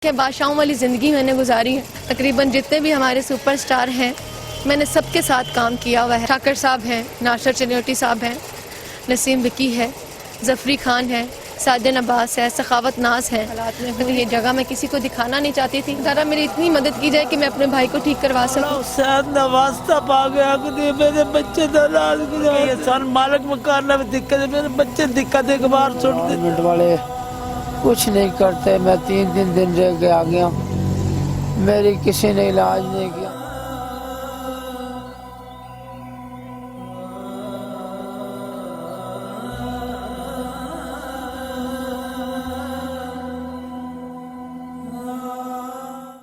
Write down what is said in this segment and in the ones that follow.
کہ بادشاہوں والی زندگی میں نے گزاری ہے. تقریباً جتنے بھی ہمارے سپر سٹار ہیں میں نے سب کے ساتھ کام کیا ہوا ہے. ٹھاکر صاحب ہیں, ناصر چنیوٹی صاحب ہیں, نسیم وکی ہے, ظفری خان ہے, ساجد عباس ہے, سخاوت ناز ہے. یہ جگہ میں کسی کو دکھانا نہیں چاہتی تھی. ذرا میری اتنی مدد کی جائے کہ میں اپنے بھائی کو ٹھیک کروا سکوں. حسین واسطہ پا گیا کہ میرے بچے سن مالک مکان میں دقت ہے, میرے بچے دقت ایک بار سن گورنمنٹ والے کچھ نہیں کرتے. میں 3 دن رہ کے آ گیا, میری کسی نے علاج نہیں کیا.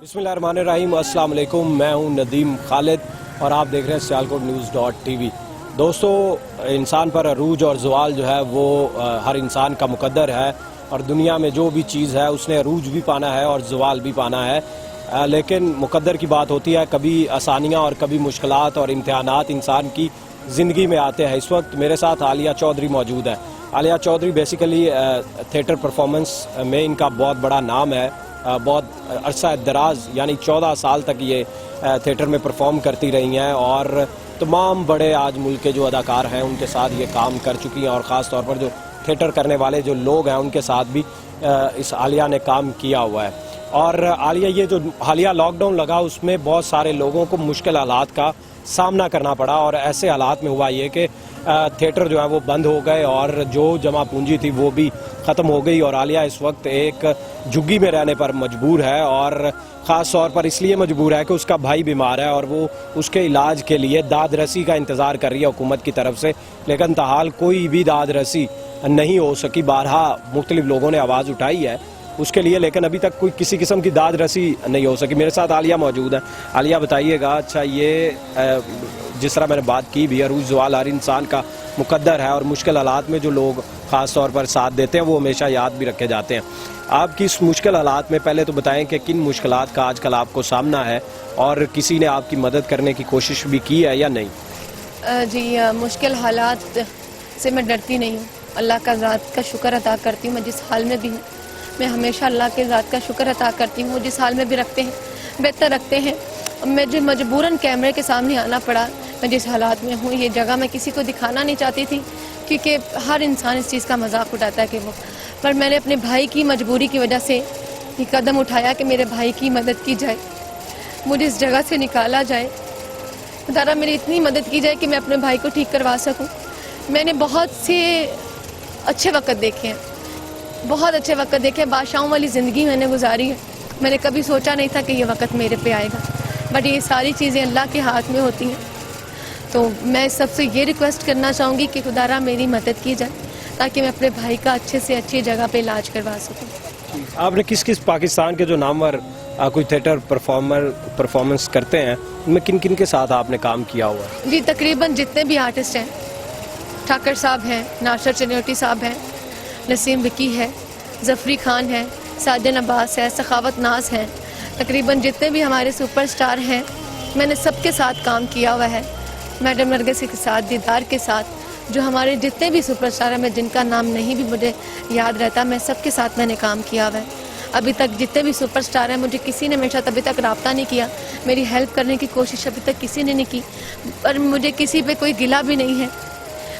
بسم اللہ الرحمن الرحیم. السلام علیکم, میں ہوں ندیم خالد اور آپ دیکھ رہے ہیں سیالکوٹ news.tv. دوستو, انسان پر عروج اور زوال جو ہے وہ ہر انسان کا مقدر ہے, اور دنیا میں جو بھی چیز ہے اس نے عروج بھی پانا ہے اور زوال بھی پانا ہے. لیکن مقدر کی بات ہوتی ہے, کبھی آسانیاں اور کبھی مشکلات اور امتحانات انسان کی زندگی میں آتے ہیں. اس وقت میرے ساتھ عالیہ چودھری موجود ہے. عالیہ چودھری بیسیکلی تھیٹر پرفارمنس میں ان کا بہت بڑا نام ہے. بہت عرصہ دراز یعنی 14 سال تک یہ تھیٹر میں پرفارم کرتی رہی ہیں, اور تمام بڑے آج ملک کے جو اداکار ہیں ان کے ساتھ یہ کام کر چکی ہیں, اور خاص طور پر جو تھیٹر کرنے والے جو لوگ ہیں ان کے ساتھ بھی اس عالیہ نے کام کیا ہوا ہے. اور عالیہ, یہ جو حالیہ لاک ڈاؤن لگا اس میں بہت سارے لوگوں کو مشکل حالات کا سامنا کرنا پڑا, اور ایسے حالات میں ہوا یہ کہ تھیٹر جو ہے وہ بند ہو گئے اور جو جمع پونجی تھی وہ بھی ختم ہو گئی. اور عالیہ اس وقت ایک جھگی میں رہنے پر مجبور ہے, اور خاص طور پر اس لیے مجبور ہے کہ اس کا بھائی بیمار ہے اور وہ اس کے علاج کے لیے داد رسی کا انتظار کر رہی ہے حکومت کی طرف سے. لیکن تاحال کوئی بھی داد رسی نہیں ہو سکی. بارہا مختلف لوگوں نے آواز اٹھائی ہے اس کے لیے, لیکن ابھی تک کوئی کسی قسم کی داد رسی نہیں ہو سکی. میرے ساتھ عالیہ موجود ہے. عالیہ بتائیے گا, اچھا یہ جس طرح میں نے بات کی بھی, عروج زوال ہر انسان کا مقدر ہے, اور مشکل حالات میں جو لوگ خاص طور پر ساتھ دیتے ہیں وہ ہمیشہ یاد بھی رکھے جاتے ہیں. آپ کی اس مشکل حالات میں پہلے تو بتائیں کہ کن مشکلات کا آج کل آپ کو سامنا ہے, اور کسی نے آپ کی مدد کرنے کی کوشش بھی کی ہے یا نہیں؟ جی, مشکل حالات سے میں ڈرتی نہیں ہوں. اللہ کا ذات کا شکر ادا کرتی ہوں. میں جس حال میں بھی ہوں میں ہمیشہ اللہ کے ذات کا شکر ادا کرتی ہوں. وہ جس حال میں بھی رکھتے ہیں بہتر رکھتے ہیں. مجھے مجبوراً کیمرے کے سامنے آنا پڑا. میں جس حالات میں ہوں یہ جگہ میں کسی کو دکھانا نہیں چاہتی تھی, کیونکہ ہر انسان اس چیز کا مذاق اٹھاتا ہے کہ وہ, پر میں نے اپنے بھائی کی مجبوری کی وجہ سے یہ قدم اٹھایا کہ میرے بھائی کی مدد کی جائے, مجھے اس جگہ سے نکالا جائے. ذرا میری اتنی مدد کی جائے کہ میں اپنے بھائی کو ٹھیک کروا سکوں. میں نے بہت سے اچھے وقت دیکھے ہیں, بہت اچھے وقت دیکھے. بادشاہوں والی زندگی میں نے گزاری ہے. میں نے کبھی سوچا نہیں تھا کہ یہ وقت میرے پہ آئے گا, بٹ یہ ساری چیزیں اللہ کے ہاتھ میں ہوتی ہیں. تو میں سب سے یہ ریکویسٹ کرنا چاہوں گی کہ خدا را میری مدد کی جائے تاکہ میں اپنے بھائی کا اچھے سے اچھی جگہ پہ علاج کروا سکوں. آپ نے کس کس پاکستان کے جو نامور کوئی تھیٹر پرفارمنس کرتے ہیں ان میں کن کن کے ساتھ آپ نے کام کیا ہوا ہے؟ جی, تقریباً جتنے بھی آرٹسٹ ہیں, ٹھاکر صاحب ہیں, ناصر چنیوٹی صاحب ہیں, نسیم وکی ہے, ظفری خان ہے, ساجد عباس ہے, سخاوت ناز ہیں. تقریباً جتنے بھی ہمارے سپر سٹار ہیں میں نے سب کے ساتھ کام کیا ہوا ہے. میڈم نرگس کے ساتھ, دیدار کے ساتھ, جو ہمارے جتنے بھی سپر سٹار ہیں, میں جن کا نام نہیں بھی مجھے یاد رہتا, میں سب کے ساتھ میں نے کام کیا ہوا ہے. ابھی تک جتنے بھی سپر سٹار ہیں مجھے کسی نے میرے ساتھ ابھی تک رابطہ نہیں کیا, میری ہیلپ کرنے کی کوشش ابھی تک کسی نے نہیں کی, پر مجھے کسی پہ کوئی گلہ بھی نہیں ہے.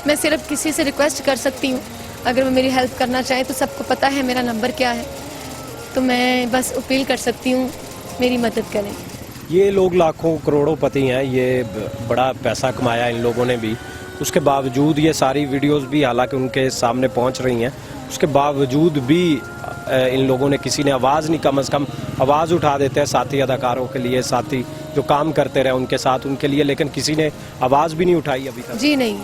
میں صرف کسی سے ریکویسٹ کر سکتی ہوں, اگر وہ میری ہیلپ کرنا چاہیں تو سب کو پتہ ہے میرا نمبر کیا ہے, تو میں بس اپیل کر سکتی ہوں میری مدد کریں. یہ لوگ لاکھوں کروڑوں پتی ہیں, یہ بڑا پیسہ کمایا ان لوگوں نے بھی, اس کے باوجود یہ ساری ویڈیوز بھی حالانکہ ان کے سامنے پہنچ رہی ہیں, اس کے باوجود بھی ان لوگوں نے کسی نے آواز نہیں, کم از کم آواز اٹھا دیتے ہیں ساتھی اداکاروں کے لیے, ساتھی جو کام کرتے رہے ان کے ساتھ ان کے لیے, لیکن کسی نے آواز بھی نہیں اٹھائی ابھی تک. جی نہیں,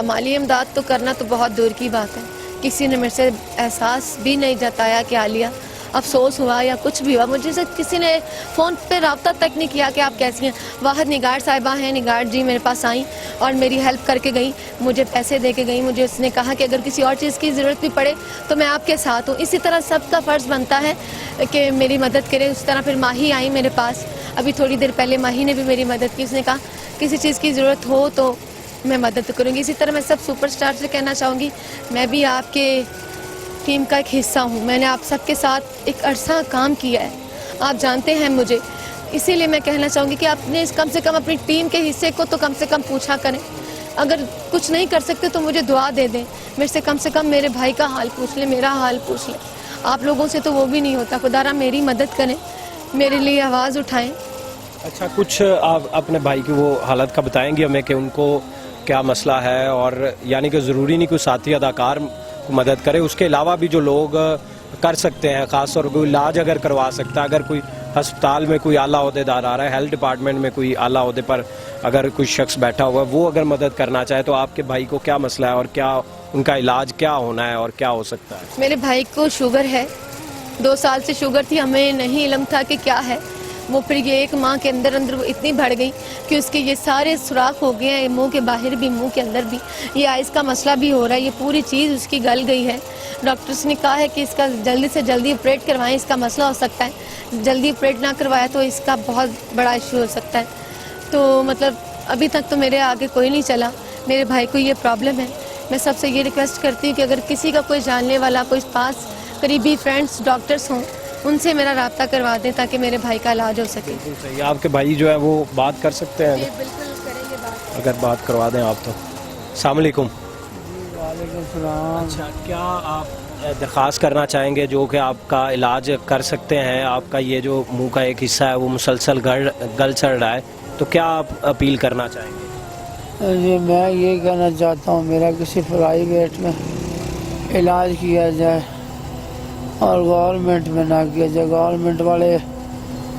مالی امداد تو کرنا تو بہت دور کی بات ہے. کسی نے میرے سے احساس بھی نہیں جتایا کہ عالیہ افسوس ہوا یا کچھ بھی ہوا. مجھے سے کسی نے فون پہ رابطہ تک نہیں کیا کہ آپ کیسی ہیں. واحد نگار صاحبہ ہیں, نگار جی میرے پاس آئیں اور میری ہیلپ کر کے گئیں, مجھے پیسے دے کے گئیں. مجھے اس نے کہا کہ اگر کسی اور چیز کی ضرورت بھی پڑے تو میں آپ کے ساتھ ہوں. اسی طرح سب کا فرض بنتا ہے کہ میری مدد کرے. اس طرح پھر ماہی آئی میرے پاس, ابھی تھوڑی دیر پہلے ماہی نے بھی میری مدد کی. اس نے کہا کسی چیز کی ضرورت ہو تو میں مدد کروں گی. اسی طرح میں سب سپر سٹار سے کہنا چاہوں گی, میں بھی آپ کے ٹیم کا ایک حصہ ہوں. میں نے آپ سب کے ساتھ ایک عرصہ کام کیا ہے, آپ جانتے ہیں مجھے، اسی لیے میں کہنا چاہوں گی کہ آپ نے کم سے کم اپنی ٹیم کے حصے کو تو کم سے کم پوچھا کریں. اگر کچھ نہیں کر سکتے تو مجھے دعا دے دیں، میرے سے کم میرے بھائی کا حال پوچھ لیں، میرا حال پوچھ لیں. آپ لوگوں سے تو وہ بھی نہیں ہوتا. خدا را میری مدد کریں، میرے لیے آواز اٹھائیں. اچھا، کچھ آپ اپنے بھائی کی وہ حالت کا بتائیں گے ہمیں کہ ان کو کیا مسئلہ ہے، اور یعنی کہ ضروری نہیں کوئی ساتھی اداکار کو مدد کرے، اس کے علاوہ بھی جو لوگ کر سکتے ہیں، خاص طور پر کوئی علاج اگر کروا سکتا ہے، اگر کوئی ہسپتال میں کوئی اعلیٰ عہدے دار آ رہا ہے، ہیلتھ ڈپارٹمنٹ میں کوئی اعلیٰ عہدے پر اگر کوئی شخص بیٹھا ہوا ہے، وہ اگر مدد کرنا چاہے تو آپ کے بھائی کو کیا مسئلہ ہے اور کیا ان کا علاج کیا ہونا ہے اور کیا ہو سکتا ہے؟ میرے بھائی کو شوگر ہے، 2 سال سے شوگر تھی، ہمیں نہیں علم تھا کہ کیا ہے وہ. پھر یہ 1 ماہ کے اندر وہ اتنی بڑھ گئی کہ اس کے یہ سارے سوراخ ہو گئے ہیں، منہ کے باہر بھی، منہ کے اندر بھی. یہ آئس کا مسئلہ بھی ہو رہا ہے، یہ پوری چیز اس کی گل گئی ہے. ڈاکٹرز نے کہا ہے کہ اس کا جلدی سے جلدی آپریٹ کروائیں، اس کا مسئلہ ہو سکتا ہے. جلدی آپریٹ نہ کروایا تو اس کا بہت بڑا ایشو ہو سکتا ہے. تو مطلب ابھی تک تو میرے آگے کوئی نہیں چلا. میرے بھائی کو یہ پرابلم ہے. میں سب سے یہ ریکویسٹ کرتی ہوں کہ اگر کسی کا کوئی جاننے والا، کوئی پاس قریبی فرینڈس ڈاکٹرز ہوں، ان سے میرا رابطہ کروا دیں تاکہ میرے بھائی کا علاج ہو سکے. بالکل صحیح. آپ کے بھائی جو ہے وہ بات کر سکتے ہیں؟ بالکل کریں گے بات. اگر بات کروا دیں آپ تو. السلام علیکم. وعلیکم السلام. اچھا، کیا آپ درخواست کرنا چاہیں گے جو کہ آپ کا علاج کر سکتے ہیں؟ آپ کا یہ جو منہ کا ایک حصہ ہے وہ مسلسل گل چڑھ رہا ہے، تو کیا آپ اپیل کرنا چاہیں گے؟ جی میں یہ کہنا چاہتا ہوں میرا کسی پرائیویٹ میں علاج کیا جائے اور گورنمنٹ میں نہ کیا جائے. گورنمنٹ والے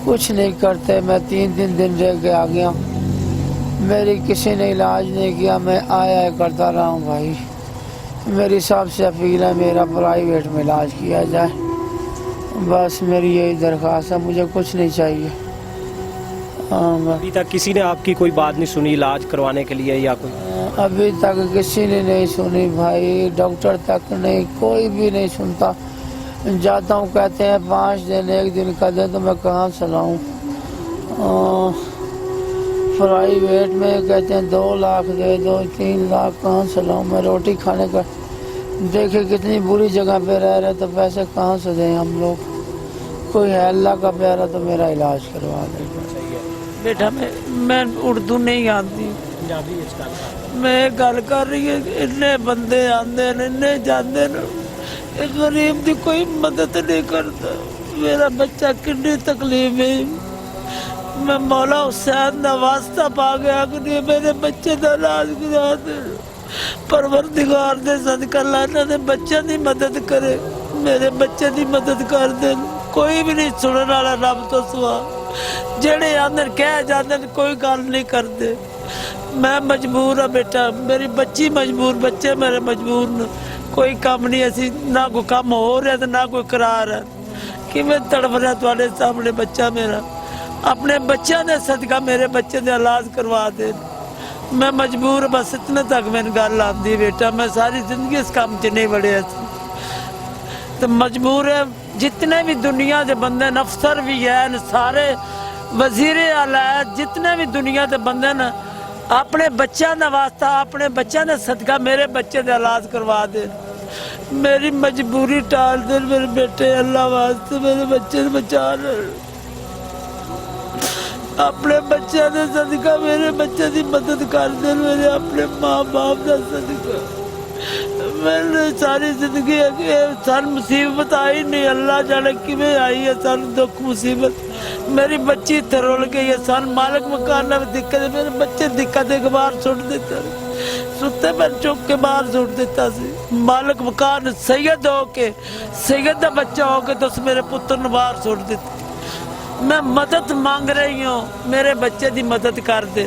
کچھ نہیں کرتے. میں 3 دن رہ کے آ گیا، میری کسی نے علاج نہیں کیا. میں آیا کرتا رہا ہوں. بھائی میری سب سے اپیل ہے میرا پرائیویٹ میں علاج کیا جائے. بس میری یہی درخواست ہے، مجھے کچھ نہیں چاہیے. ابھی تک کسی نے آپ کی کوئی بات نہیں سنی علاج کروانے کے لیے یا کوئی؟ ابھی تک کسی نے نہیں سنی بھائی، ڈاکٹر تک نہیں، کوئی بھی نہیں سنتا. جاتا ہوں کہتے ہیں 5 دن 1 دن کا دیں، تو میں کہاں سے لاؤں؟ پرائیویٹ میں کہتے ہیں 2 لاکھ دے دو، 3 لاکھ کہاں سے لاؤں؟ میں روٹی کھانے کا دیکھے کتنی بری جگہ پہ رہ رہے، تو پیسے کہاں سے دیں ہم لوگ؟ کوئی ہے اللہ کا پیارا تو میرا علاج کروا دے. بیٹا میں اردو نہیں آتی، میں گل کر رہی ہوں. اتنے بندے آتے ہیں، اتنے جاتے ہیں، غریب کی کوئی مدد نہیں کرتا. میرا بچہ کتنی تکلیف میں. میں مولا حسین کا واسطہ پا گیا کہ میرے بچے کا علاج کرا دے. پروردگار دے صدقہ اللہ نے بچے کی مدد کرے، میرے بچے کی مدد کر دے. کوئی بھی نہیں سننے والا رب تو سوا. جڑے آدھے کہہ جاتے کوئی گل نہیں کرتے. میں مجبور ہوں بیٹا، میری بچی مجبور، بچے میرے مجبور نے. کوئی کام نہیں، اسی نہ کوئی کام ہو رہا تو نہ کوئی کرا رہا. کہ میں تڑپ رہا تھوڑے سامنے بچہ میرا. اپنے بچوں نے صدقہ میرے بچے کا علاج کروا دے. میں مجبور، بس اتنے تک میری گل آتی. بیٹا میں ساری زندگی اس کام چ نہیں بڑھیا تو مجبور ہے. جتنے بھی دنیا کے بندے افسر بھی ہیں، سارے وزیر اعلیٰ، جتنے بھی دنیا کے بندے نا، اپنے بچوں کا واسطہ، اپنے بچوں نے صدقہ میرے بچے کا علاج کروا دے. میری مجبوری ٹال دے میرے بیٹے، اللہ واسطے میرے بچے بچا لے. اپنے بچوں نے صدقہ میرے بچے کی مدد کر دے. میرے اپنے ماں باپ کا صدقہ. میں نے ساری زندگی سن مصیبت آئی نہیں، اللہ جانے کیویں آئی ہے سن دکھ مصیبت. میری بچی ترول گئی ہے سن مالک مکان میں دقت ہے. میرے بچے دقت کے باہر سٹ دیتا، ستے میں چک کے باہر سٹ دیتا سی. مالک مکان سید ہو کے، سید کا بچہ ہو کے تو میرے پتر نے باہر سٹ دیتا. میں مدد مانگ رہی ہوں، میرے بچے کی مدد کر دے.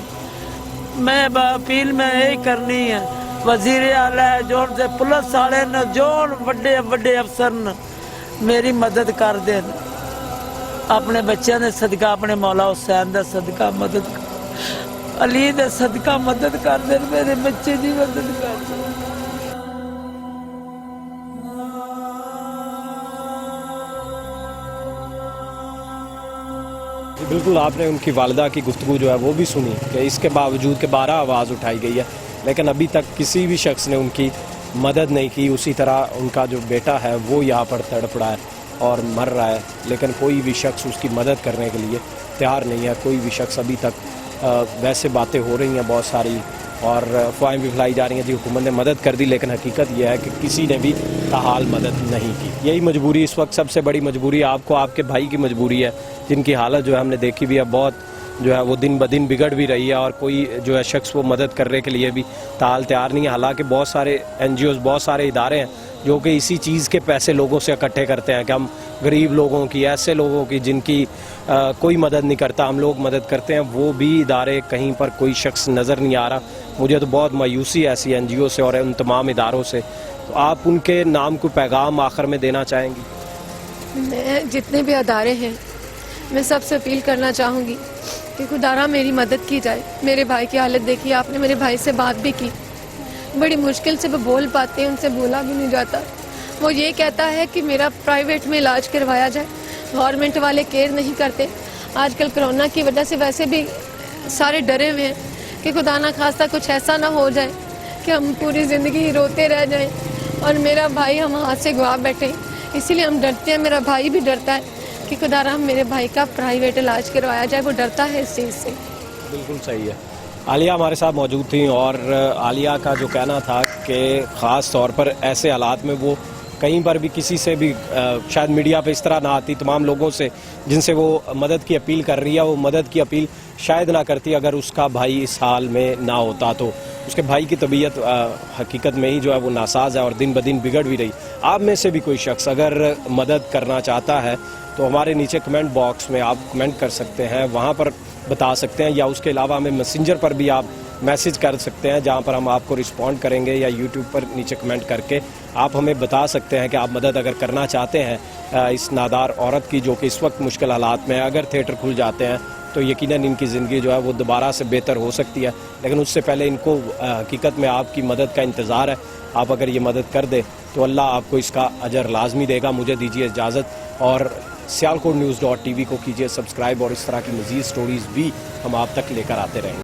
میں اپیل میں یہی کرنی ہے وزیر اعلیٰ جو پولیس والے نے، جو وڈے وڈے افسر نے میری مدد کر دیں. اپنے بچوں نے صدقہ، اپنے مولا حسین کا صدقہ مدد کر، علی کا صدقہ مدد کر دیں. میرے بچے کی مدد کر دیں. بالکل آپ نے ان کی والدہ کی گفتگو جو ہے وہ بھی سنی کہ اس کے باوجود کہ 12 آواز اٹھائی گئی ہے لیکن ابھی تک کسی بھی شخص نے ان کی مدد نہیں کی. اسی طرح ان کا جو بیٹا ہے وہ یہاں پر تڑپ رہا ہے. اور مر رہا ہے، لیکن کوئی بھی شخص اس کی مدد کرنے کے لیے تیار نہیں ہے. کوئی بھی شخص ابھی تک ویسے باتیں ہو رہی ہیں بہت ساری اور افواہیں بھی پھیلائی جا رہی ہیں کہ حکومت نے مدد کر دی، لیکن حقیقت یہ ہے کہ کسی نے بھی تاحال مدد نہیں کی. یہی مجبوری اس وقت سب سے بڑی مجبوری آپ کو، آپ کے بھائی کی مجبوری ہے، جن کی حالت جو ہے ہم نے دیکھی بھی ہے، بہت جو ہے وہ دن بدن بگڑ بھی رہی ہے اور کوئی جو ہے شخص وہ مدد کرنے کے لیے بھی تاحال تیار نہیں ہے. حالانکہ بہت سارے NGOs، بہت سارے ادارے ہیں جو کہ اسی چیز کے پیسے لوگوں سے اکٹھے کرتے ہیں کہ ہم غریب لوگوں کی، ایسے لوگوں کی جن کی کوئی مدد نہیں کرتا، ہم لوگ مدد کرتے ہیں. وہ بھی ادارے کہیں پر کوئی شخص نظر نہیں آ رہا. مجھے تو بہت مایوسی ہے ایسی NGO سے اور ان تمام اداروں سے. تو آپ ان کے نام کو پیغام آخر میں دینا چاہیں گی؟ میں جتنے بھی ادارے ہیں میں سب سے اپیل کرنا چاہوں گی کہ خدارا میری مدد کی جائے. میرے بھائی کی حالت دیکھی آپ نے، میرے بھائی سے بات بھی کی، بڑی مشکل سے وہ بول پاتے ہیں، ان سے بولا بھی نہیں جاتا. وہ یہ کہتا ہے کہ میرا پرائیویٹ میں علاج کروایا جائے، گورنمنٹ والے کیئر نہیں کرتے. آج کل کرونا کی وجہ سے ویسے بھی سارے ڈرے ہوئے ہیں کہ خدا نہ خواستہ کچھ ایسا نہ ہو جائے کہ ہم پوری زندگی روتے رہ جائیں اور میرا بھائی ہم ہاتھ سے گوا بیٹھیں. اسی لیے ہم ڈرتے ہیں، میرا بھائی بھی ڈرتا ہے کہ خدا رحم میرے بھائی کا پرائیویٹ علاج کروایا جائے. وہ ڈرتا ہے اس چیز سے. بالکل صحیح ہے. عالیہ ہمارے ساتھ موجود تھیں اور عالیہ کا جو کہنا تھا کہ خاص طور پر ایسے حالات میں وہ کہیں پر بھی کسی سے بھی شاید میڈیا پہ اس طرح نہ آتی، تمام لوگوں سے جن سے وہ مدد کی اپیل کر رہی ہے وہ مدد کی اپیل شاید نہ کرتی اگر اس کا بھائی اس حال میں نہ ہوتا. تو اس کے بھائی کی طبیعت حقیقت میں ہی جو ہے وہ ناساز ہے اور دن بدن بگڑ بھی رہی. آپ میں سے بھی کوئی شخص اگر مدد کرنا چاہتا ہے تو ہمارے نیچے کمنٹ باکس میں آپ کمنٹ کر سکتے ہیں، وہاں پر بتا سکتے ہیں، یا اس کے علاوہ ہمیں میسنجر پر بھی آپ میسج کر سکتے ہیں جہاں پر ہم آپ کو رسپونڈ کریں گے، یا یوٹیوب پر نیچے کمنٹ کر کے آپ ہمیں بتا سکتے ہیں کہ آپ مدد اگر کرنا چاہتے ہیں اس نادار عورت کی جو کہ اس وقت مشکل حالات میں. اگر تھیٹر کھل جاتے ہیں تو یقیناً ان کی زندگی جو ہے وہ دوبارہ سے بہتر ہو سکتی ہے، لیکن اس سے پہلے ان کو حقیقت میں آپ کی مدد کا انتظار ہے. آپ اگر یہ مدد کر دیں تو اللہ آپ کو اس کا اجر لازمی دے گا. مجھے دیجیے اجازت اور سیالکوٹ news.tv کو کیجیے سبسکرائب اور اس طرح کی مزید سٹوریز بھی ہم آپ تک لے کر آتے رہیں گے.